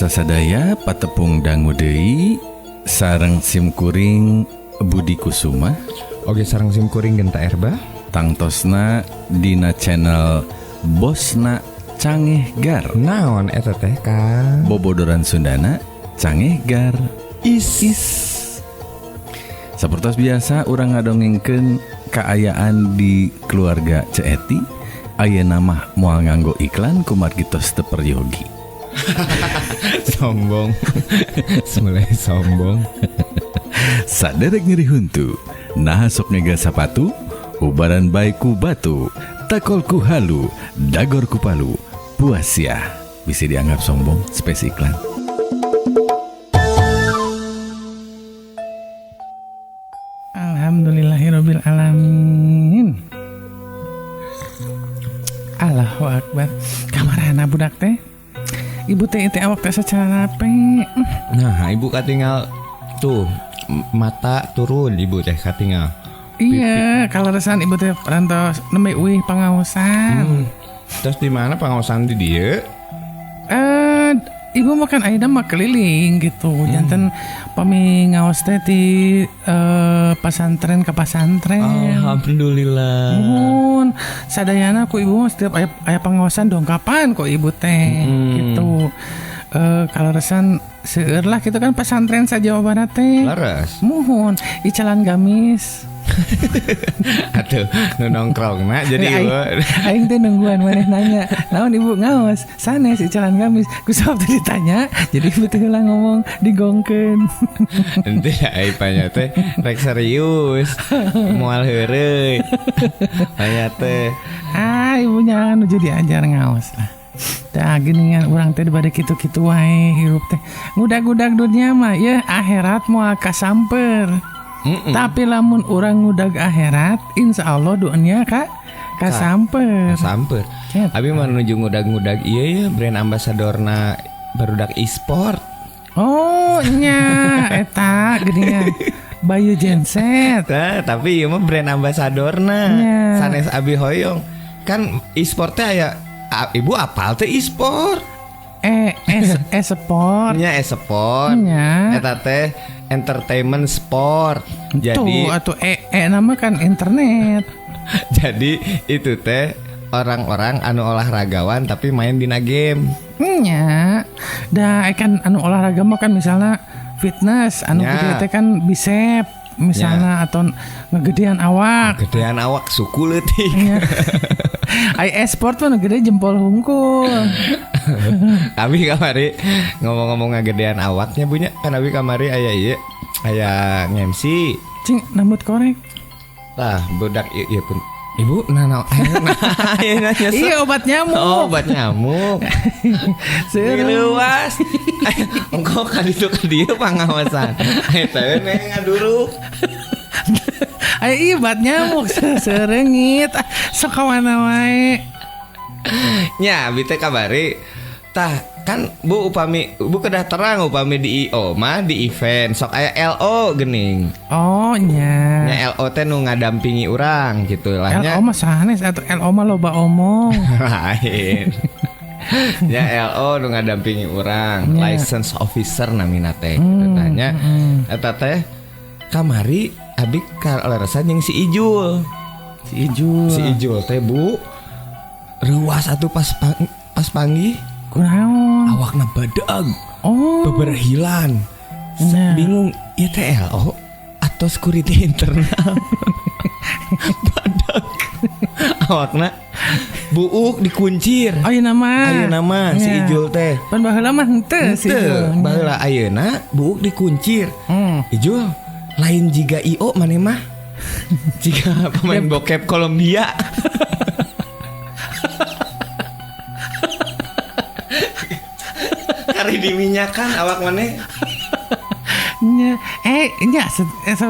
Pamirsa sadaya patepung dangu deui sareng simkuring Budi Kusuma Oge sareng simkuring Genta Erba tangtosna dina channel Bosna Canggih Gar. Naon eta teh Kang? Bobodoran Sundana Canggih Gar is. Sapertos biasa urang ngadongengkeun kaayaan di keluarga Ceeti. Ayeuna mah moal nganggo iklan kumargitos teu peryogi. Sombong. Semulai sombong. Saderek nyeri huntu, nah sok ngega sapatu, ubaran baik ku batu, takol ku halu, dagor ku palu, puas ya. Bisa dianggap sombong, spes iklan. Alhamdulillahirabbil alamin. Allahu akbar. Kamarana budak teh. Ibu teh awak teh secara apa? Nah, ibu katinggal tuh mata turun ibu teh katinggal. Iya, kalau resan ibu teh rantos nembe uih pangaosan. Terus di mana pengawasan di dia? Ibu makan ayeuna mah keliling gitu. Janten pami ngaos teh di pesantren ke pesantren. Alhamdulillah. Mohon sadayana ku ibu mah setiap aya pengawasan dongkapan kok ibu teh gitu. Kalau resan seueur lah gitu kan pesantren sa Jawa Barat teh. Laras. Mohon icalan gamis. Atuh nu nongkrongna jadi ibu. Aing teh nungguan maneh nanya. Naon ibu ngaos? Sanes icalan gamis. Ku sok teh ditanya. Jadi ibu teh heula ngomong digongkeun. Ente ai panya teh rek serius. Moal heureuy. Panya teh. Ibu jangan nu jadi ajar ngaos lah. Tah geuningan urang teh bade kitu-kitu wae hirup teh. Ngudag-ngudag dunia mah ya akhirat moal kasamper. Tapi lamun orang ngudag akhirat, insya Allah dunia kasamper. Samper. Abi mah nuju ngudag-ngudag iya ya brand ambasadorna barudak e-sport. Oh nya eta geuningan Bayu Genset. Tapi ieu mah brand ambasadorna. Sanes abi hoyong. Kan e-sport teh aya ibu apal teh e-sport. E-sport. Nya e-sport. Eta teh entertainment sport. Jadi atau nama kan internet. Jadi itu teh orang-orang anu olahragawan tapi main dina game. Nya. Da kan anu olahraga mah kan misalnya fitness, anu gede teh kan bicep misalnya atau ngegedean awak. Gedean awak suku leutik. E-sport mah gede jempol hungkul. Abi kamari ngomong-ngomong ngagedean awaknya punya kan abi kamari aya ieu aya nge-MC. Cing nambut korek. Lah budak ieu pun ibu nana nanya iya obat nyamuk. Oh obat nyamuk. Luas. Engkau kan itu ka dieu pangawasan. Eta neng ngaduruk. Iya obat nyamuk serengit. Sok ka mana wae. Nya abi teh kabari tah kan bu upami bu kedah terang upami di IO mah di event sok aya LO geuning. Oh nya. Nya LO teh nu ngadampingi urang gitu lah nya. LO mah sanes atuh LO mah loba omong. Lain. Nya LO nu ngadampingi urang, license officer namina teh. Katanya eta teh kamari abi kaleresan jeung si Ijul. Si Ijul teh bu ruas atuh pas panggih kunaon awakna badag. Oh beberhilan. Bingung ieu teh LO atau security internal. Badag awakna buuk dikuncir. Ayeuna mah si Ijul teh pan baheula mah henteu si Ijul. Baheula ayeuna buuk dikuncir. Ijul lain jiga IO maneh mah jiga pemain bokep Kolombia. Kari diminyakan awak maneh. Nya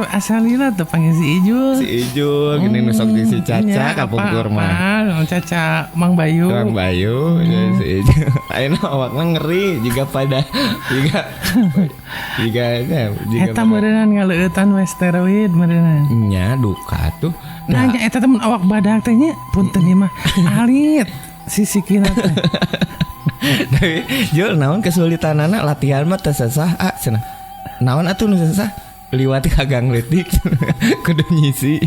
asalina tuh panggil si Ijul gini nusok di si Caca kapungkur mah. Caca Mang Bayu si Ijul. Ayeuna awak mah ngeri jika eta meureunnan ngaleueutan we steroid meureunnan. Nya duka tuh. Nah eta temen awak badak teh nya punten ieu mah alit sisikina teh. Tapi Jul naon kesulitanana latihan mah teu sesah cenah. Naon atuh nu sesah? Liwati kagang leutik kudu nyisi.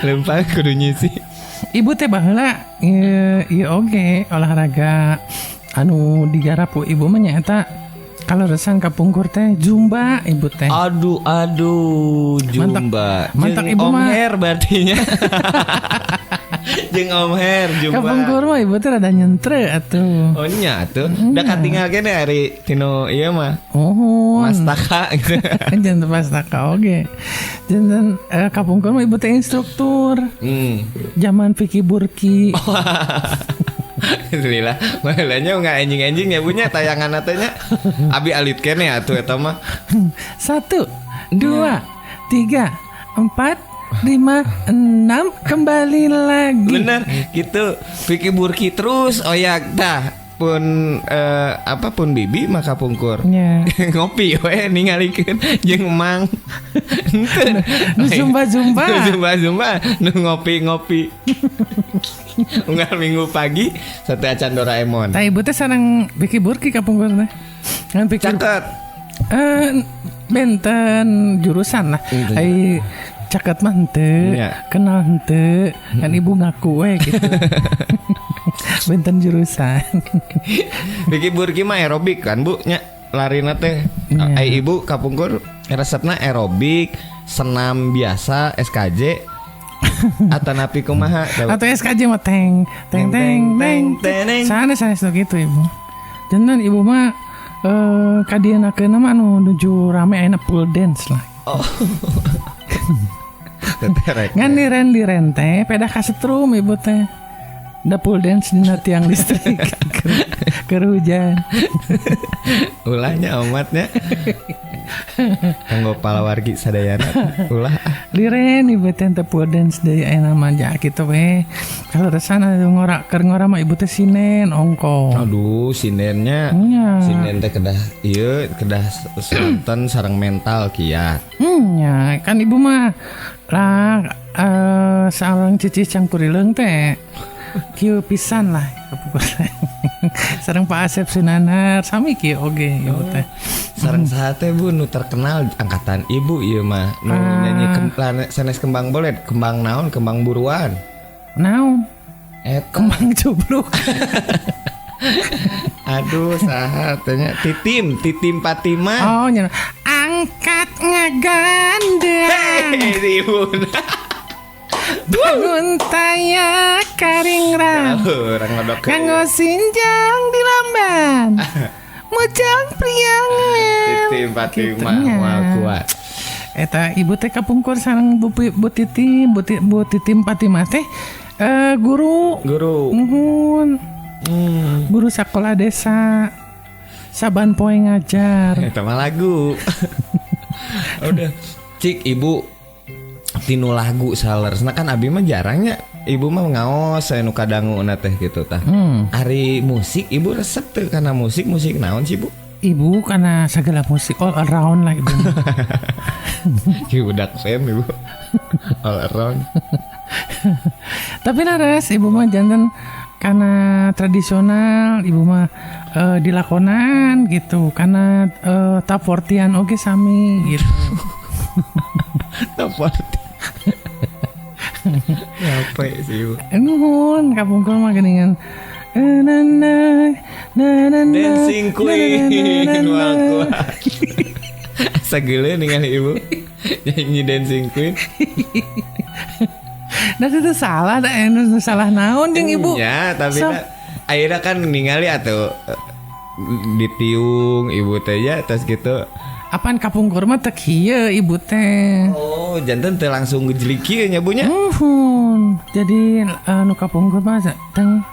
Lempang kudu nyisi. Ibu teh baheula ieu oge olahraga anu digarap ku ibu mah nyaeta kalau resan kapungkur teh zumba ibu teh. Aduh, zumba. Mantak Jeung ibu Om mah. Her berarti nya. Jeung Om Her zumba. Kapungkur mah ibu teh rada nyentre atuh. Oh nya atuh. Da katinggal kene ari tino ieu mah. Oh, Mastaka gitu. jangan pastaka oge. Jangan kapungkur mah ibu teh instruktur. Zaman Vicky Burki. Alhamdulillah. Malahnya enggak anjing-anjing ya punya tayangan atanya. Abi alit kene atuh eta mah. 1, 2, 3, 4, 5, 6 kembali lagi. Bener gitu. Vicky Burki terus oyak dah. Pun apapun bibi maka pungkur. Ya. Ngopi we ningalikeun jeung Mang. Nu zumba-zumba. Zumba nu ngopi-ngopi. Unggal minggu pagi satu acan Doraemon. Tah ibu teh sareng Vicky Burki kapungkur teh. Ngan Vicky Caket. benten jurusan lah. Ai caket mah henteu, Ya. kenal henteu, kan ibu ngaku we gitu. Benten jurusan. Vicky Burki mah aerobik kan Bu nya larina teh. Iya. Ai ibu kapungkur resepna aerobik, senam biasa SKJ. Atanapi kumaha? Atau SKJ mah teng teng teng teng. Teng. Sana gitu ibu. Jangan ibu mah kadienakeun mah anu nuju rame ayeuna pool dance lah. Oh. Teterek. Ngan liren teh peda kasetrum ibu teh. Da pool dance dina tiang listrik keur hujan. Ulahnya omatnya. Kanggo palawargi sadayana. Ulah. Liren ibu teh teh pool dance deui ayeuna manja kitu we. Kalau resana keur ngora mah ibu teh sinen ongko. Aduh, sinennya. Nya. Sinen teh kedah selanten sareng mental kiat. Ya kan ibu mah lah sareng cici cangkurileung teh. Kieu pisan lah kapungkur. Sareng Pak Asep Sunanar sami kieu oge ibu teh. Sareng saha teh Bu nu terkenal angkatan ibu ieu mah nu nyanyi sanes kembang bolet, kembang naon, kembang buruan. Naon? Eta Kembang cubluk. aduh saha teh nya Titim Fatimah. Oh nya angkat ngagandang. Ibu. Bangun taya karingrang. Urang ngodok. Kanggo sinjang di lamban. Mujang priangan. Titim Fatimah Gitu nya. moal kuat. Eta ibu teh kapungkur sareng Bu Titim, Bu Titim Fatimah teh guru. Nuhun. Guru sekolah desa. Saban poe ngajar. Eta mah lagu. Udah. Cik ibu tinu lagu saleresna kan abi mah jarangnya ibu mah ngaos anu kadanguna teh gitu tah. Ari musik ibu resep teu kana musik naon sih Bu? Ibu karena segala musik all around lah ibu. Ibu dak fam ibu. All around. Tapi laras ibu mah jantan karena tradisional ibu mah dilakonan gitu karena top 40-an oge sami gitu. Tepat. Apa sih ibu? Nuhun kapungkur mah geuningan Dancing Queen wal kuat. Sageuleuh ningali ibu nyanyi Dancing Queen. Nah itu salah dah anu salah naon jeung ibu. Ya, tapi So- akhirnya kan ningali atuh ditiung ibu teh ya terus gitu. Apaan kapungkur mah teu kieu ibu teh. Oh, jantan teh langsung ngejlik kieu nya Bu nya. Nuhun. Jadi anu kapungkur mah teng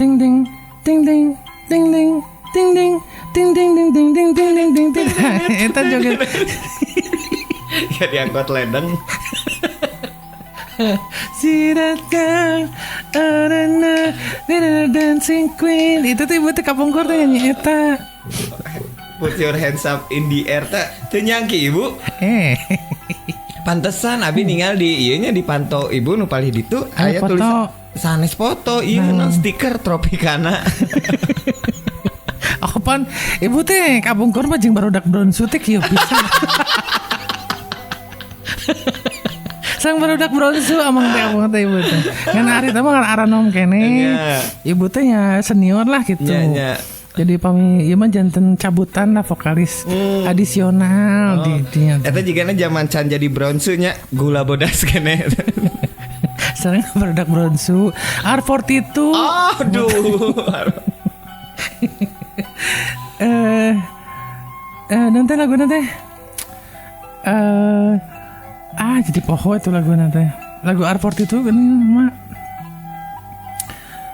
ting ding ting ding ting ding ting ding ting ding ding ding ding ding ding ding ding. Eta joget. Ya diangkut ledeng. See that girl, dancing queen. Itu tuh ibu teh kapungkur teh nyanyi eta. Put your hands up in the air teh nyangki ibu. Pantesan abi ninggal di ieu nya dipantau ibu nu palih ditu aya foto tulisan sanes foto iya non stiker Tropicana. Aku pan ibu teh kabungkur mah jeung barudak bronsu teh kieu pisan. Sang barudak bronsu amang teh ibu teh. Ngan ari teh mah aranom kene. Ibu teh nya senior lah gitu. Nya. Jadi pami ieu mah janten cabutan lah vokalis adisional di dinya. Eta jigana zaman can jadi bronsu nya gula bodas kene. Sareng barudak bronsu R42. Aduh. Nanti lagu nanti jadi poho itu lagu nanti lagu R40 itu kan mak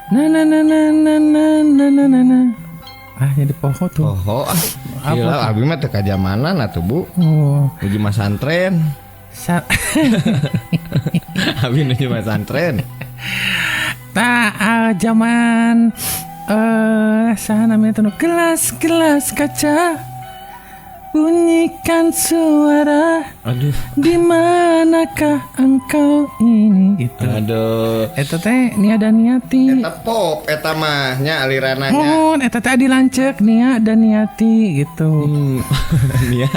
na jadi poho tuh gila abi mah teu kajamanan atuh Bu uji masantren abi nuju masantren zaman saha namanya tuh gelas kaca bunyikan suara. Aduh. Di manakah engkau ini gitu. Aduh. Eta teh Nia dan Niati. Eta pop eta mah nya alirananya. Mohon eta teh adi lanceuk Nia dan Niati gitu. Nia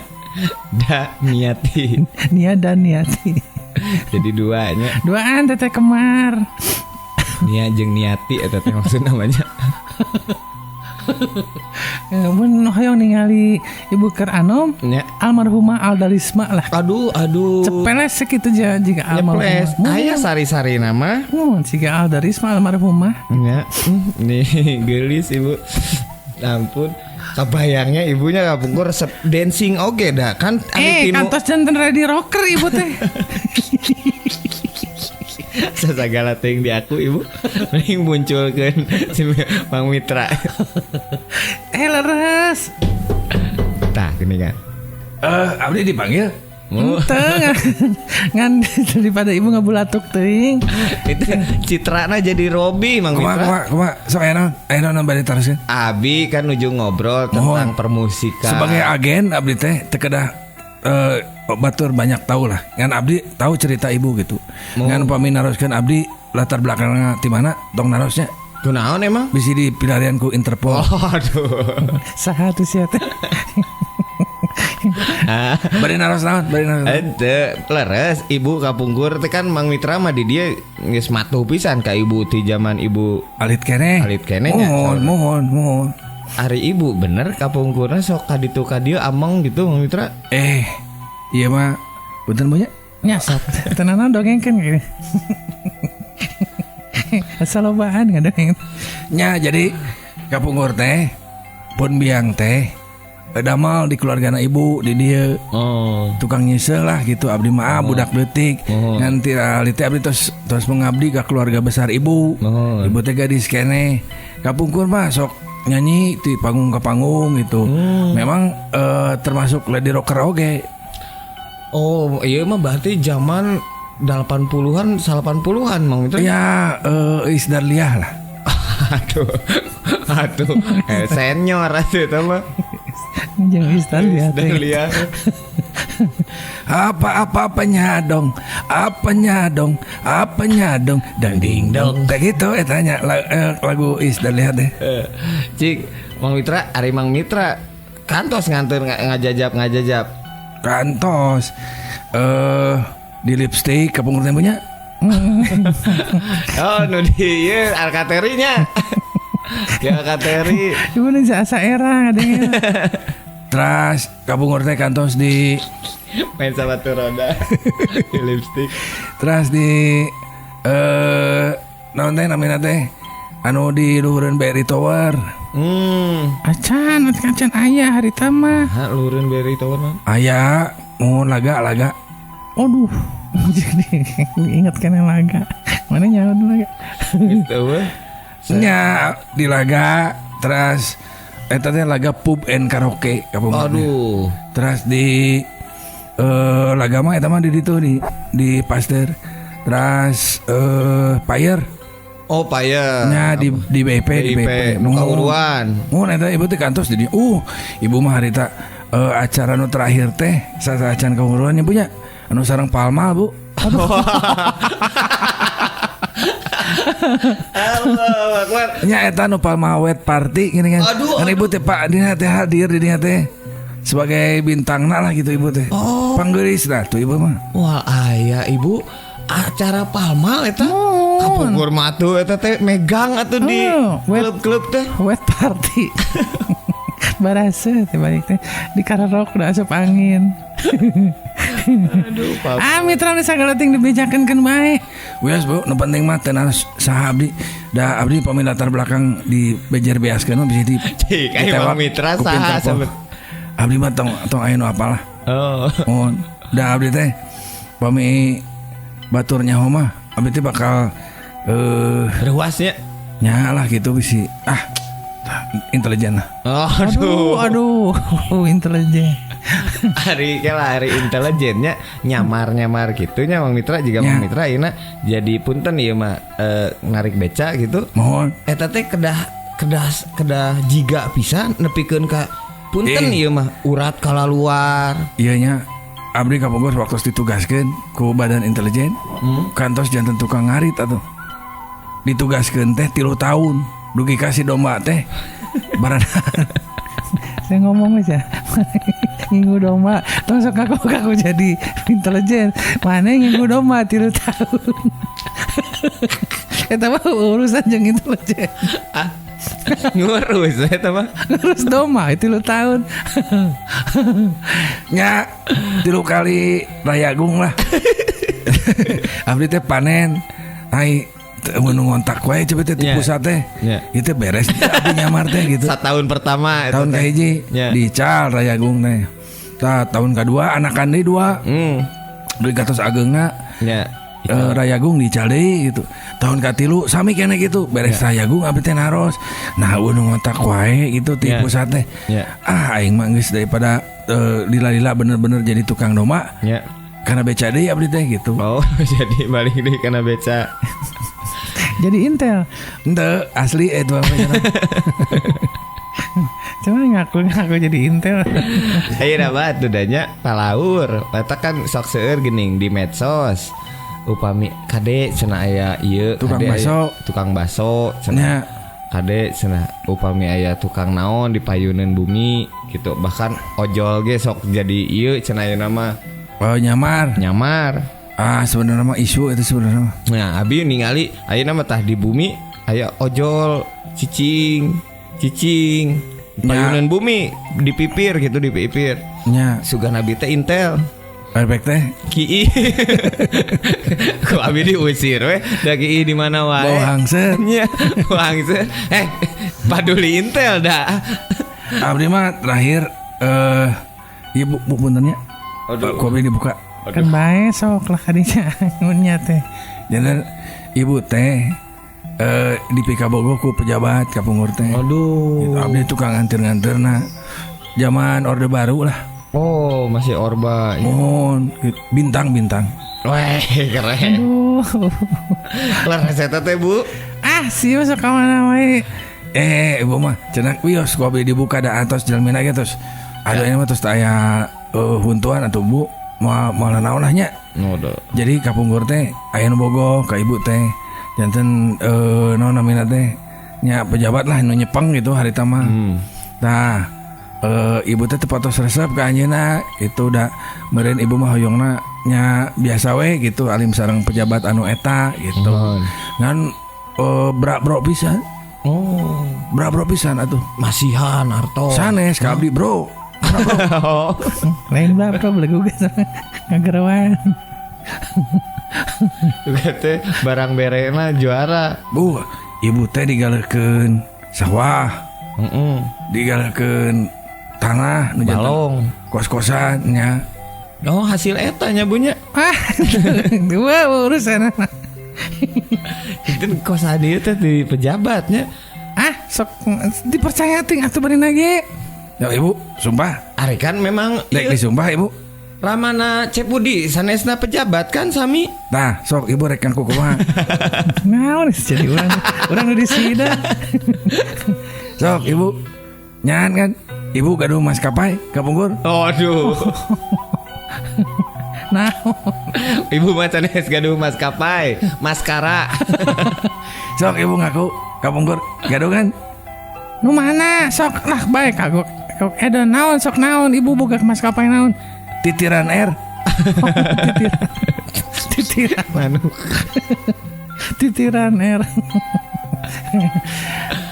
da Niati. Nia dan Niati. Jadi duanya. Duaan teh kemar. Nia jeung Niati eta teh maksud namanya. Mun hoyong ningali Ibu Keur Anom almarhumah Aldarisma lah. Aduh Cepeles sekitu jika almarhumah. Aya sari-sari nama. Jika Aldarisma almarhumah. Ya, nih gelis Ibu. Ampun. Kebayangnya ibunya kapungkur resep dancing oge dah kan kantos janten ready rocker ibu teh. Sasagala ting di aku ibu mending munculkeun si Mang Mitra. Leres. Tah gini kan. Abdi dipanggil. Teu ngan daripada ibu ngabulatuk teuing. Itu citrana jadi Robi Mang Mitra. Kumaha sok aya bari teruskeun. Abi kan nuju ngobrol tentang permusikan. Sebagai agen abdi teh teu kedah batur banyak tahu lah. Ngan abdi tahu cerita ibu gitu. Ngan upami naroskeun abdi latar belakangna ti mana tong narosnya. Kunaon emang? Bisi dipilarian ku Interpol. Aduh. Saha tuh sia teh? Bari naros naon? Ente leres ibu kapungkur teh kan Mang Mitra mah di dia geus matuh pisan ka ibu ti zaman ibu alit kene nya. Mohon. Ari ibu bener kapungkurna sok kaditu ka dieu among gitu Mang Mitra. Iya mah punten banyak nyasap. Tenanan dongengkeun gini. Salobaan ngadongeng. Nya jadi kapungkur teh pun biang teh damal di keluargana ibu di dia tukang nyisel lah gitu abdi mah budak leutik nganti ali teh abdi terus mengabdi ka keluarga besar ibu. Ibu teh gadis kene kapungkur mah sok nyanyi di panggung ke panggung gitu. Memang termasuk lady rocker oge. Oh iya mah berarti zaman 80-an 80-an Mang Mitra. Ya Is Darliah lah. Aduh senior atuh eta mah. Jeung Is Darliah. Apanya dong dang ding dong kayak gitu etanya lagu Is Darliah teh. Cik Mang Mitra ari Mang Mitra kantos nganteur ngajajab kantos di lipstick kapungkur teh punya. Oh nu di ieu Alkaterinya. Ya Alkateri. Ibu nu asa era ngadengin. Terus kapungkur teh kantos di main sabatu roda di lipstick. Terus di naon teh namina teh anu di luhureun BRI Tower. Acan aya harita mah. Luhureun BRI Tower mah. Aya mohon laga. Aduh. Jadi ingat kan yang laga. Mana nyawa laga. Gitu weh. Nya di laga terus eta teh laga pub and karaoke kapungkur. Aduh. Terus di laga mah eta mah di ditu di Pasteur. Terus Payer. Oh Payer. Nya di BIP muka uruan. Mun eta ibu teh kantos jadi ibu mah harita acara nu terakhir teh sasacan kauruan nya punya anu sareng Palma Bu. Allah Akbar. Nya eta nu palmawet party gini kan. Aduh, Kan ibu teh Pak dina teh hadir di dinya teh sebagai bintangna lah gitu ibu teh. Panggeuris dah tuh ibu mah. Wah aya ibu acara palmal eta kapungkur matu eta teh megang atuh di klub-klub teh. Wet party. Barasa teh balik teh di kararok udah asup angin. Aduh, Pak. Mitra nu sagala ting dibejakeun bae. Wias bu, nu penting mah teh saha abdi. Da abdi pami latar belakang di bejer beaskeun mah bisa di. Cik, aya mitra saha sabet. Abdi mah tong aya nu apalah. Oh. Mohon. Da abdi teh pami batur nyaho mah abdi teh bakal Ruasnya. nyalah gitu bisi. Intelijen lah. Aduh, intelijen. Hari intelijennya nyamar gitunya Mang Mitra juga Mang Mitra ayeuna jadi punten ieu mah narik beca gitu. Mohon. Eta teh kedah jiga pisan nepikeun ka punten ieu mah urat kalaluar. Iya nya abdi kapungkur waktu ditugaskeun ku badan intelijen kantos janten tukang ngarit atuh. Ditugaskeun teh 3 tahun dugi kasih domba teh barana. Saya ngomong aja. Nginggu domba langsung kaku jadi intelijen. Mana nginggu domba 3 tahun. Eta mah urusan jeung intelijen. Ngurus eta mah. Ngurus domba 3 tahun. Nya 3 kali rayagung lah. Abdi teh panen. Ai mun ngontak wae cepet teh ti pusat teh. Itu beres abdi nyamar teh gitu. Tahun pertama tahun kahiji dical rayagung teh. Tahun kedua anakan deui 2. Deui gatos ageungna. Rayagung dical deui gitu. Tahun katilu sami keneh gitu. Beres rayagung abdi teh naros. Nah nu ngontak wae gitu ti pusat teh. Aing mah geus daripada lila-lila bener-bener jadi tukang domba. Karena beca deui abdi teh gitu. Oh, jadi balik deui kana beca. Jadi intel. Ente asli itu apa ya? Cuma ngaku jadi intel. Ayeuna mah tuh danya palaur. Eta kan sok seueur geuning di medsos. Upami kade cenah aya ieu tukang baso cenah. Kade cenah upami aya tukang naon di payuneun bumi gitu. Bahkan ojol ge sok jadi ieu cenah ayeuna mah. Oh nyamar. Sebenarnya mah isu itu sebenarnya. Nah, abi ningali ayeuna mah tah di bumi aya ojol cicing. Payuneun bumi dipipir gitu dipipir. Nya sugan abi teh intel. Perfect teh. Ki. Ku abi diusir we. Da Ki di mana wae. Bau hangset. Nya, bau hangset. Paduli intel dah. Abdi mah terakhir ibu puntennya. Ku abdi dibuka. Kan bae sok lah kadinya ngunya teh. Jangan ibu teh di Pikabogo ku pejabat kapungkur teh. Aduh. Gitu, abdi tukang nganter-nganterna. Zaman Orde Baru lah. Oh, masih Orba. Mohon bintang. Weh, keren. Aduh. Kelar reseta teh, Bu. Sih masuk ka mana wae. Ibu mah cenah wios ku abdi dibuka da atos jalmina ge terus. Ada ini mah terus aya huntuan atau Bu malah naon lah nya. Jadi kapungkur teh aya nu bogoh ka ibu teh. Janten naon namina teh nya pejabat lah nu nyepeng gitu harita mah. Nah, ibu teh tepatos resep ka anjeunna itu udah meureun ibu mah hoyongna nya biasa we gitu alim sareng pejabat anu eta gitu. Ngan bro pisan. Bro pisan atuh. Masihan arto. Sanes ka abdi, Bro. Lain berapa belegu gitu ngagerawan. Juga teh barang berena juara. Bu, ibu teh digalekeun sawah. Digalekeun tanah nu balong kos-kosan nya. Oh, hasil eta nya bunya. Dua urusan. Itu kosan dia teh di pejabatnya. Sok dipercaya ting atuh beunina ge. Ya ibu, sumpah. Ari kan memang Dek disumpah ibu. Ramana Cepudi sanesna pejabat kan sami. Nah, sok ibu rekan kumaha. Naon jadi urang di sida. Sok ibu. Nyan kan. Ibu gaduh maskapai kapungkur. Aduh. Nah, Ibu mah can geus gaduh maskapai, maskara. Sok ibu ngaku kapungkur gaduh kan? nu mana sok lah baik kagok. Edo naon sok naon ibu boga maskapai naon? Titiran R. Titiran Manuk. titiran R.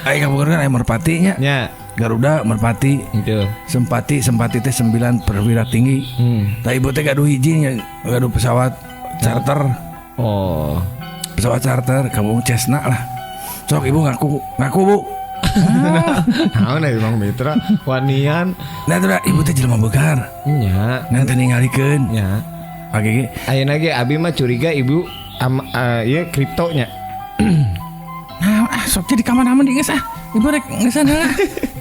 Ai kapungkur kan aya merpatinya. Nya, Garuda merpati. itu. Sempati teh 9 perwira tinggi. Tah ibu teh gaduh hiji nya, gaduh pesawat charter. Oh. Pesawat charter kamu Cessna lah. Sok ibu ngaku Bu. Naon ya Bang Mitra? Wanian. Nah tuh ibu teh jelema begar. Nya, Ngan teh ningalikeun. nya. Oke. Ayeuna ge abi mah curiga ibu ieu kriptonya. Nah, sok jadi kamar-kamar di geus Ibu rek geus sana.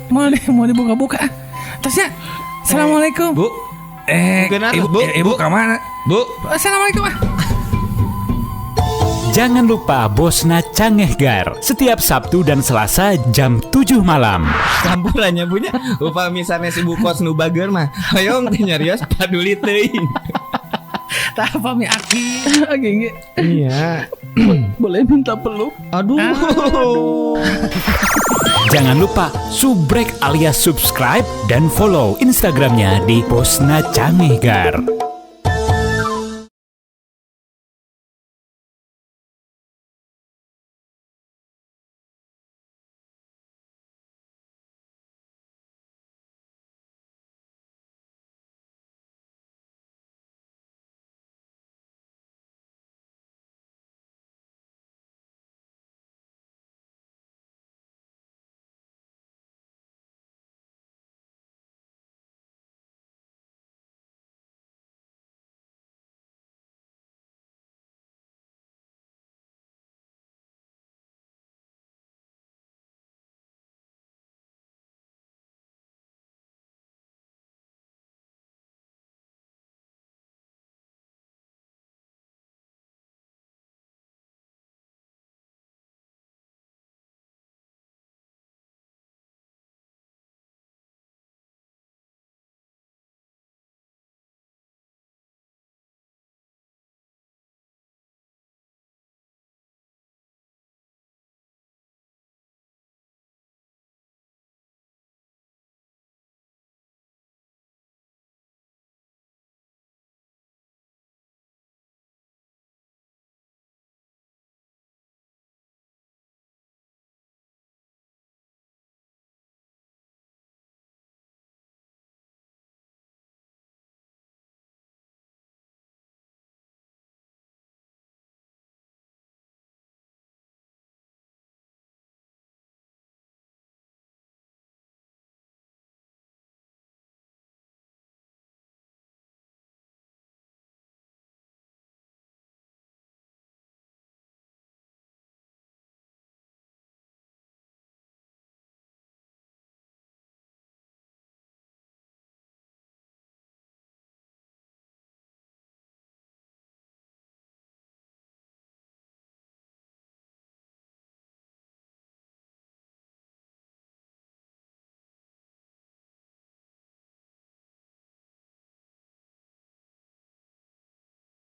Mau dibuka-buka. Tasnya. Assalamualaikum. Bu, Mungkin atas, Ibu Bu. ibu ka mana? Bu. Assalamualaikum. Jangan lupa Bosna Cangehgar setiap Sabtu dan Selasa jam 7 malam. Campurannya punya. Upami sanes ibu kos nu bager mah. Hoyong teh nyarios paduli teuing. Tah pami aki. Oke. Iya. Boleh minta peluk? Aduh. Jangan lupa subrek alias subscribe dan follow Instagramnya di Bosna Cangehgar.